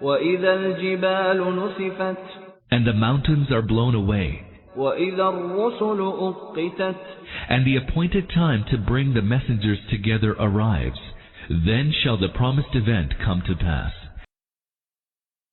وإذا الجبال نسفت And the mountains are blown away. وإذا الرسل أقتت And the appointed time to bring the messengers together arrives. Then shall the promised event come to pass.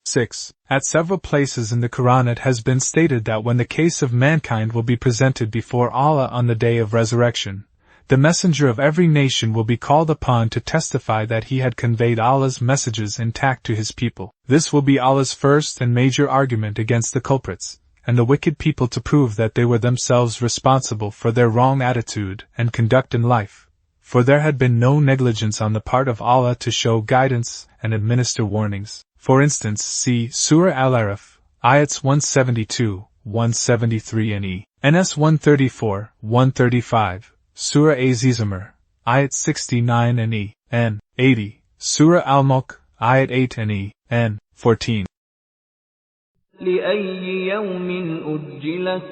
6. At several places in the Quran it has been stated that when the case of mankind will be presented before Allah on the day of resurrection, the messenger of every nation will be called upon to testify that he had conveyed Allah's messages intact to his people. This will be Allah's first and major argument against the culprits and the wicked people to prove that they were themselves responsible for their wrong attitude and conduct in life, for there had been no negligence on the part of Allah to show guidance and administer warnings. For instance, see Surah Al-Araf, ayats 172, 173 and NS 134, 135, Surah Az-Zumar, ayat 69 and N 80, Surah Al-Mulk, ayat 8 and N 14. لأي يوم أجلت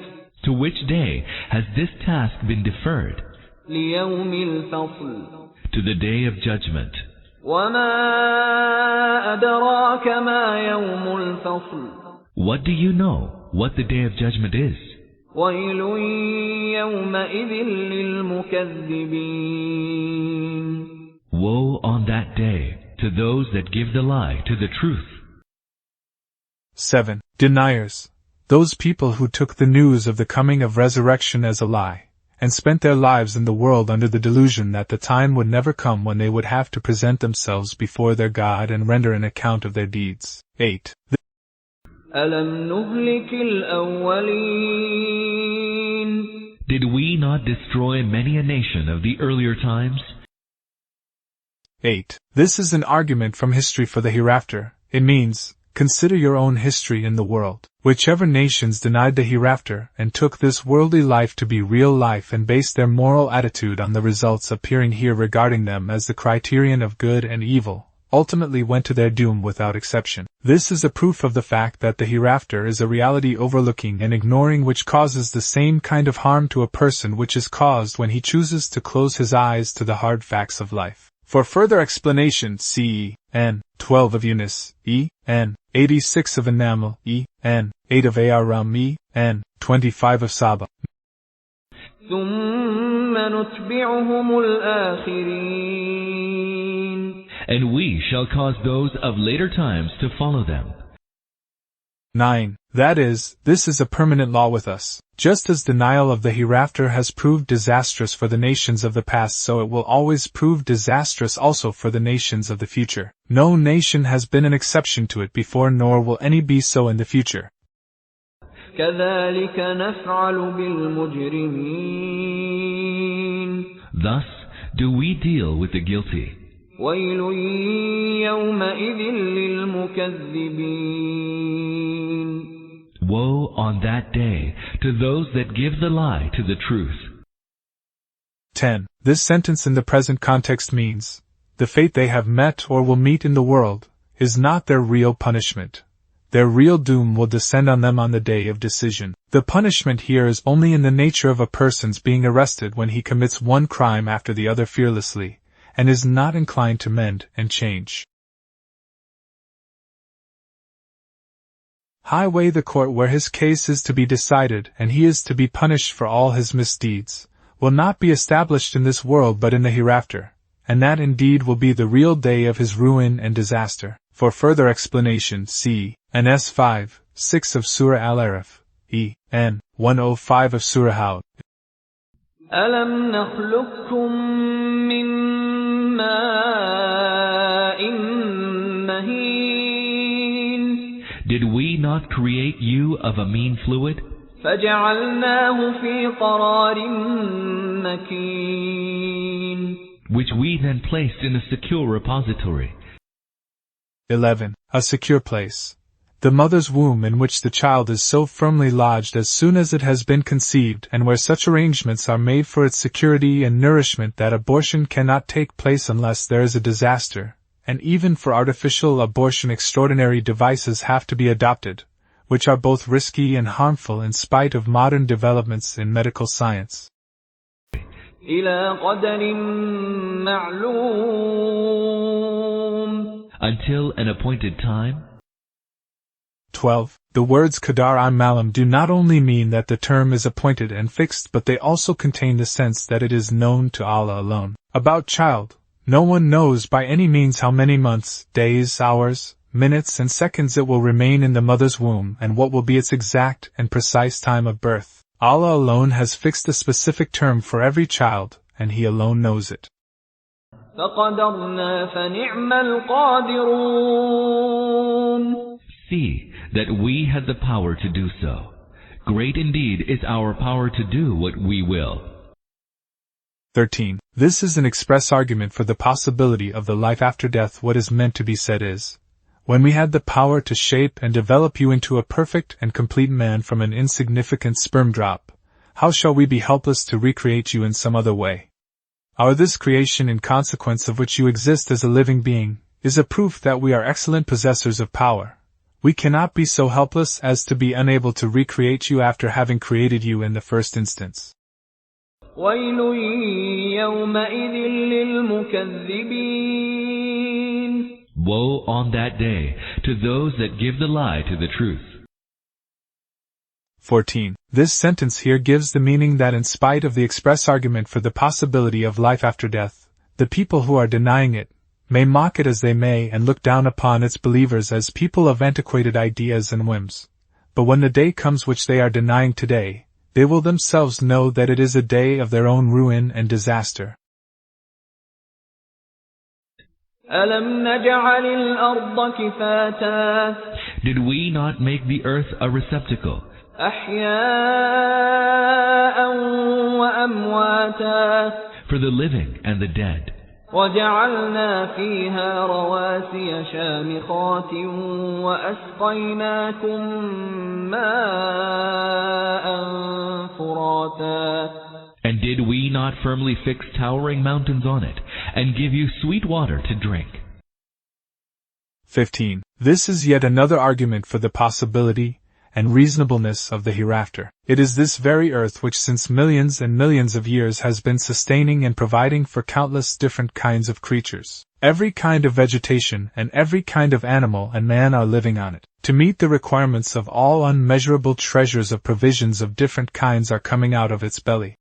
To which day has this task been deferred? ليوم الفصل To the day of judgment. وما أدراك ما يوم الفصل What do you know what the day of judgment is? ويل يومئذ للمكذبين Woe on that day to those that give the lie to the truth. 7. Deniers. Those people who took the news of the coming of resurrection as a lie, and spent their lives in the world under the delusion that the time would never come when they would have to present themselves before their God and render an account of their deeds. 8. ألم نهلك الأولين Did we not destroy many a nation of the earlier times? 8. This is an argument from history for the hereafter. It means, consider your own history in the world. Whichever nations denied the hereafter and took this worldly life to be real life and based their moral attitude on the results appearing here regarding them as the criterion of good and evil, ultimately went to their doom without exception. This is a proof of the fact that the hereafter is a reality overlooking and ignoring which causes the same kind of harm to a person which is caused when he chooses to close his eyes to the hard facts of life. For further explanation, see N. 12 of Yunus, N. 86 of An-Naml, N. 8 of Aram, N. 25 of Saba. ثم نتبعهم الآخرين And we shall cause those of later times to follow them. 9. That is, this is a permanent law with us. Just as denial of the hereafter has proved disastrous for the nations of the past, so it will always prove disastrous also for the nations of the future. No nation has been an exception to it before, nor will any be so in the future. كذلك نفعل بالمجرمين Thus do we deal with the guilty. ويل يومئذ للمكذبين Woe on that day to those that give the lie to the truth. 10. This sentence in the present context means, the fate they have met or will meet in the world is not their real punishment. Their real doom will descend on them on the day of decision. The punishment here is only in the nature of a person's being arrested when he commits one crime after the other fearlessly, and is not inclined to mend and change. Highway the court where his case is to be decided and he is to be punished for all his misdeeds, will not be established in this world but in the hereafter, and that indeed will be the real day of his ruin and disaster. For further explanation, see N.S. 5, 6 of Surah Al-Araf, N. 105 of Surah Hud. ألم نخلقكم من ماء مهين Did we not create you of a mean fluid? فجعلناه في قرار مكين Which we then placed in a secure repository. 11. A secure place. The mother's womb in which the child is so firmly lodged as soon as it has been conceived, and where such arrangements are made for its security and nourishment that abortion cannot take place unless there is a disaster, and even for artificial abortion extraordinary devices have to be adopted, which are both risky and harmful in spite of modern developments in medical science. إلى قدر معلوم Until an appointed time. 12. The words Qadar al-Malam do not only mean that the term is appointed and fixed, but they also contain the sense that it is known to Allah alone. About child, no one knows by any means how many months, days, hours, minutes and seconds it will remain in the mother's womb and what will be its exact and precise time of birth. Allah alone has fixed a specific term for every child, and He alone knows it. فَقَدَرْنَا فَنِعْمَ الْقَادِرُونَ. See that we had the power to do so. Great indeed is our power to do what we will. 13. This is an express argument for the possibility of the life after death. What is meant to be said is, when we had the power to shape and develop you into a perfect and complete man from an insignificant sperm drop, how shall we be helpless to recreate you in some other way? This creation, in consequence of which you exist as a living being, is a proof that we are excellent possessors of power. We cannot be so helpless as to be unable to recreate you after having created you in the first instance. وَيْلٌ يَوْمَئِذٍ لِلْمُكَذِّبِينَ. Woe on that day to those that give the lie to the truth. 14. This sentence here gives the meaning that in spite of the express argument for the possibility of life after death, the people who are denying it may mock it as they may and look down upon its believers as people of antiquated ideas and whims. But when the day comes which they are denying today, they will themselves know that it is a day of their own ruin and disaster. أَلَمْ نَجْعَلِ الْأَرْضَ كِفَاتًا. Did we not make the earth a receptacle? أَحْيَاءً وَأَمْوَاتًا. For the living and the dead. وَجَعَلْنَا فِيهَا رَوَاسِيَ شَامِخَاتٍ وَأَسْقَيْنَاكُم مَّاءً فُرَاتًا. And did we not firmly fix towering mountains on it, and give you sweet water to drink? 15. This is yet another argument for the possibility and reasonableness of the hereafter. It is this very earth which since millions and millions of years has been sustaining and providing for countless different kinds of creatures. Every kind of vegetation and every kind of animal and man are living on it. To meet the requirements of all, unmeasurable treasures of provisions of different kinds are coming out of its belly.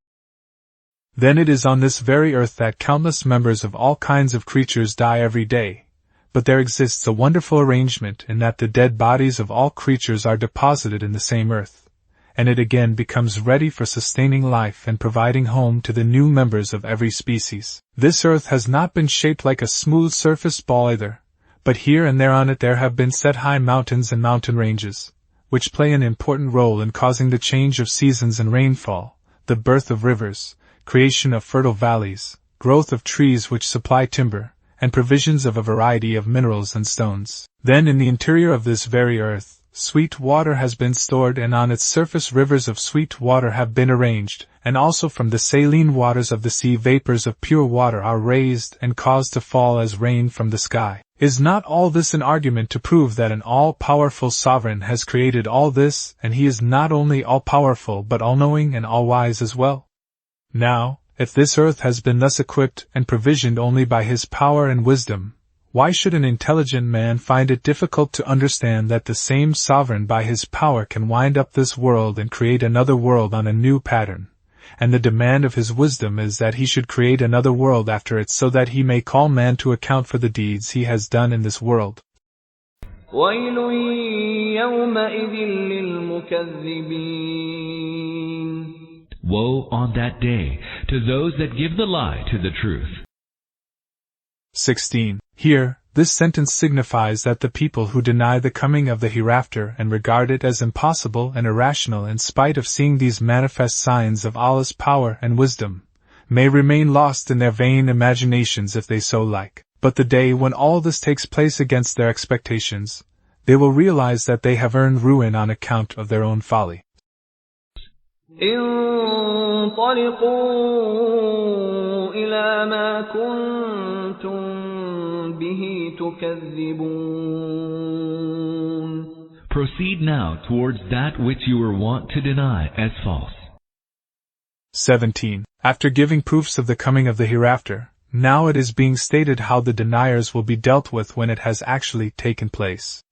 Then it is on this very earth that countless members of all kinds of creatures die every day. But there exists a wonderful arrangement in that the dead bodies of all creatures are deposited in the same earth, and it again becomes ready for sustaining life and providing home to the new members of every species. This earth has not been shaped like a smooth surface ball either, but here and there on it there have been set high mountains and mountain ranges, which play an important role in causing the change of seasons and rainfall, the birth of rivers, creation of fertile valleys, growth of trees which supply timber, and provisions of a variety of minerals and stones. Then in the interior of this very earth, sweet water has been stored, and on its surface rivers of sweet water have been arranged, and also from the saline waters of the sea vapors of pure water are raised and caused to fall as rain from the sky. Is not all this an argument to prove that an all-powerful sovereign has created all this, and he is not only all-powerful but all-knowing and all-wise as well? Now, if this earth has been thus equipped and provisioned only by his power and wisdom, why should an intelligent man find it difficult to understand that the same sovereign by his power can wind up this world and create another world on a new pattern, and the demand of his wisdom is that he should create another world after it so that he may call man to account for the deeds he has done in this world? وَيْلٌ يَوْمَئِذٍ لِلْمُكَذِّبِينَ. Woe on that day to those that give the lie to the truth. 16. Here, this sentence signifies that the people who deny the coming of the hereafter and regard it as impossible and irrational in spite of seeing these manifest signs of Allah's power and wisdom, may remain lost in their vain imaginations if they so like. But the day when all this takes place against their expectations, they will realize that they have earned ruin on account of their own folly. انطلقوا إلى ما كنتم به تكذبون. Proceed now towards that which you were wont to deny as false. 17. After giving proofs of the coming of the hereafter, now it is being stated how the deniers will be dealt with when it has actually taken place.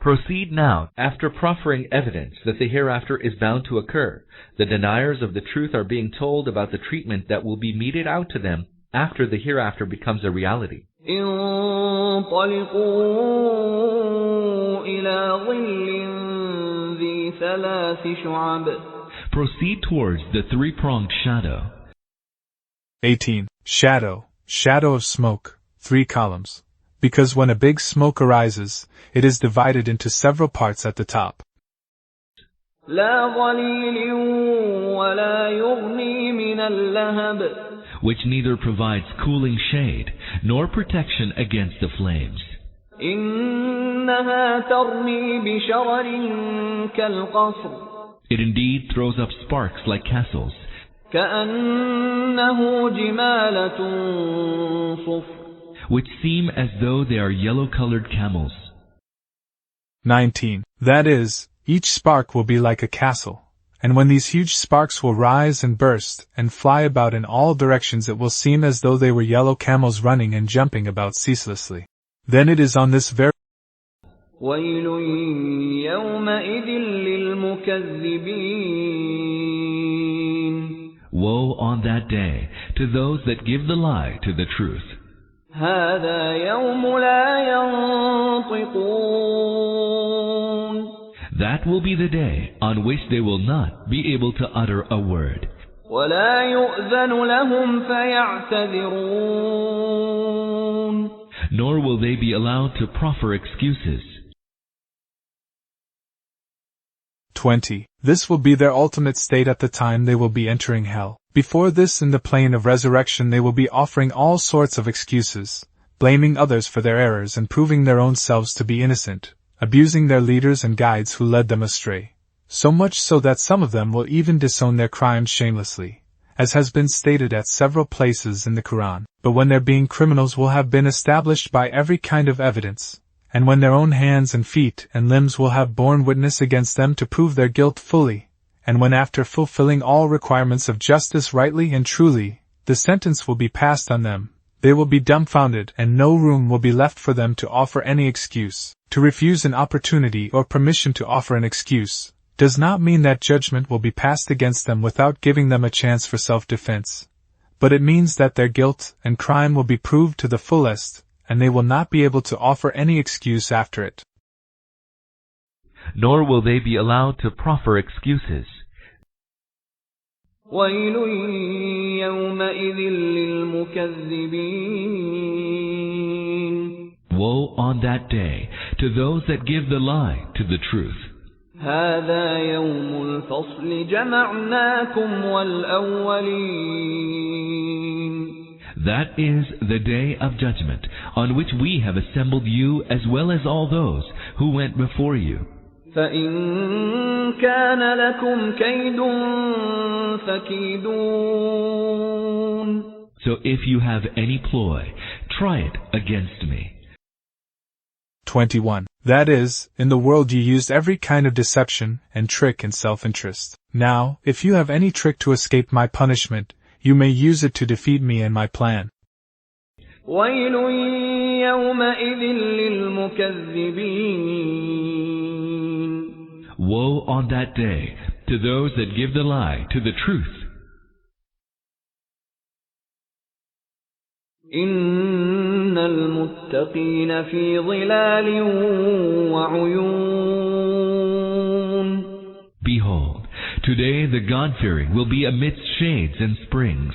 Proceed now, after proffering evidence that the hereafter is bound to occur. The deniers of the truth are being told about the treatment that will be meted out to them after the hereafter becomes a reality. انطلقوا إلى ظل ذي ثلاث شعب. Proceed towards the three-pronged shadow. 18. Shadow, shadow of smoke, 3 columns. Because when a big smoke arises, it is divided into several parts at the top. لا ظليل ولا يغني من اللهب. Which neither provides cooling shade nor protection against the flames. إنها ترمي بشرر كالقصر. It indeed throws up sparks like castles. كأنه جمالة صفر. Which seem as though they are yellow-colored camels. 19. That is, each spark will be like a castle, and when these huge sparks will rise and burst and fly about in all directions, it will seem as though they were yellow camels running and jumping about ceaselessly. Then it is on this very ويل يومئذ للمكذبين. Woe on that day to those that give the lie to the truth. هذا يوم لا ينطقون. That will be the day on which they will not be able to utter a word. ولا يؤذن لهم فيعتذرون. Nor will they be allowed to proffer excuses. 20. This will be their ultimate state at the time they will be entering hell. Before this, in the plane of resurrection, they will be offering all sorts of excuses, blaming others for their errors and proving their own selves to be innocent, abusing their leaders and guides who led them astray, so much so that some of them will even disown their crimes shamelessly, as has been stated at several places in the Quran. But when their being criminals will have been established by every kind of evidence, and when their own hands and feet and limbs will have borne witness against them to prove their guilt fully, and when after fulfilling all requirements of justice rightly and truly, the sentence will be passed on them, they will be dumbfounded and no room will be left for them to offer any excuse. To refuse an opportunity or permission to offer an excuse does not mean that judgment will be passed against them without giving them a chance for self-defense, but it means that their guilt and crime will be proved to the fullest, and they will not be able to offer any excuse after it. Nor will they be allowed to proffer excuses. ويل يومئذ للمكذبين. Woe on that day to those that give the lie to the truth. هذا يوم الفصل جمعناكم والأولين. That is the day of judgment, on which we have assembled you as well as all those who went before you. فإن كان لكم كيد فكيدون. So if you have any ploy, try it against me. 21. That is, in the world you used every kind of deception and trick and self-interest. Now, if you have any trick to escape my punishment, you may use it to defeat me and my plan. ويل يومئذ للمكذبين. Woe on that day to those that give the lie to the truth. إن المتقين في ظلال وعيون. Behold, today the God-fearing will be amidst shades and springs.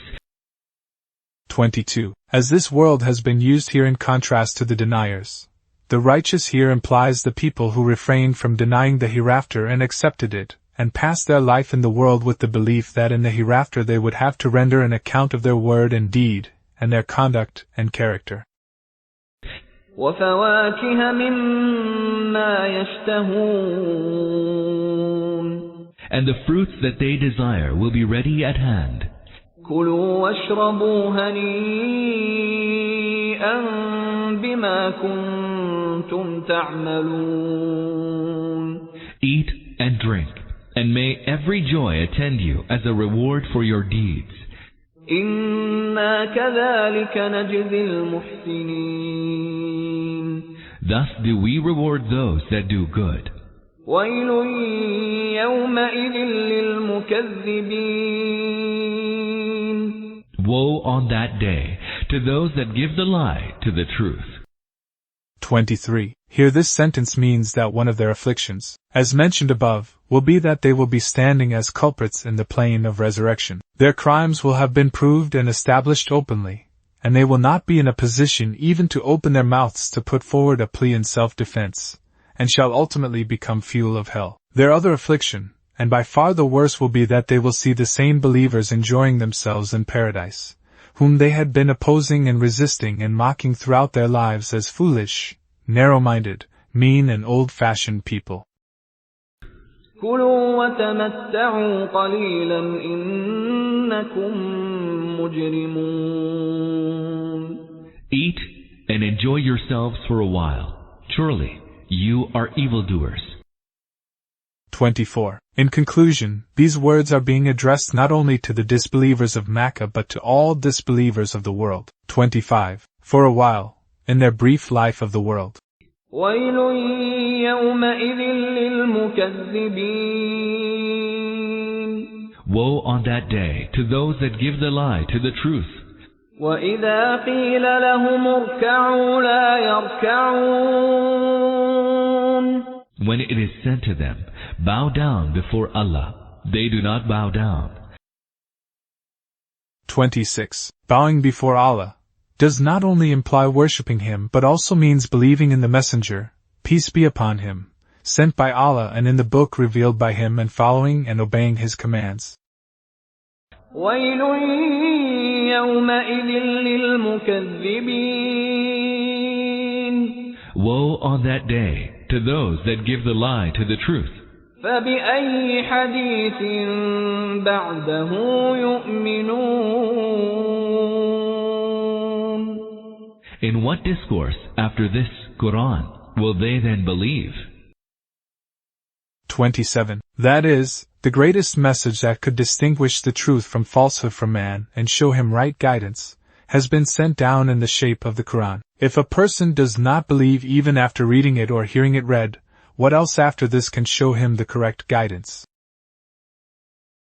22. As this world has been used here in contrast to the deniers, the righteous here implies the people who refrained from denying the hereafter and accepted it, and passed their life in the world with the belief that in the hereafter they would have to render an account of their word and deed, and their conduct and character. وفواكه مما يشتهون. And the fruits that they desire will be ready at hand. كلوا واشربوا هنيئا بما كنتم تعملون. Eat and drink, and may every joy attend you as a reward for your deeds. إِنَّا كَذَلِكَ نَجْزِي الْمُحْسِنِينَ. Thus do we reward those that do good. وَيْلٌ يَوْمَئِذٍ لِّلْمُكَذِّبِينَ. Woe on that day to those that give the lie to the truth. 23. Here this sentence means that one of their afflictions, as mentioned above, will be that they will be standing as culprits in the plane of resurrection. Their crimes will have been proved and established openly, and they will not be in a position even to open their mouths to put forward a plea in self-defense, and shall ultimately become fuel of hell. Their other affliction, and by far the worst, will be that they will see the sane believers enjoying themselves in paradise, whom they had been opposing and resisting and mocking throughout their lives as foolish, narrow-minded, mean and old-fashioned people. كُلُوا وَتَمَتَّعُوا قَلِيلًا إِنَّكُمْ مُجْرِمُونَ. Eat and enjoy yourselves for a while. Surely you are evildoers. 24. In conclusion, these words are being addressed not only to the disbelievers of Makkah but to all disbelievers of the world. 25. For a while, in their brief life of the world. وَيْلٌ يَوْمَئِذٍ لِّلْمُكَذِّبِينَ. Woe on that day to those that give the lie to the truth. وَإِذَا قِيلَ لَهُمُ ارْكَعُوا لَا يَرْكَعُونَ. When it is said to them, bow down before Allah, they do not bow down. 26. Bowing before Allah does not only imply worshipping Him but also means believing in the Messenger, peace be upon him, sent by Allah and in the book revealed by Him and following and obeying His commands. وَيْلٌ يَوْمَئِذٍ لِّلْمُكَذِّبِينَ. Woe on that day to those that give the lie to the truth. فَبِأَيِّ حَدِيثٍ بَعْدَهُ يُؤْمِنُونَ. In what discourse after this Quran will they then believe? 27. That is, the greatest message that could distinguish the truth from falsehood from man and show him right guidance, has been sent down in the shape of the Quran. If a person does not believe even after reading it or hearing it read, what else after this can show him the correct guidance?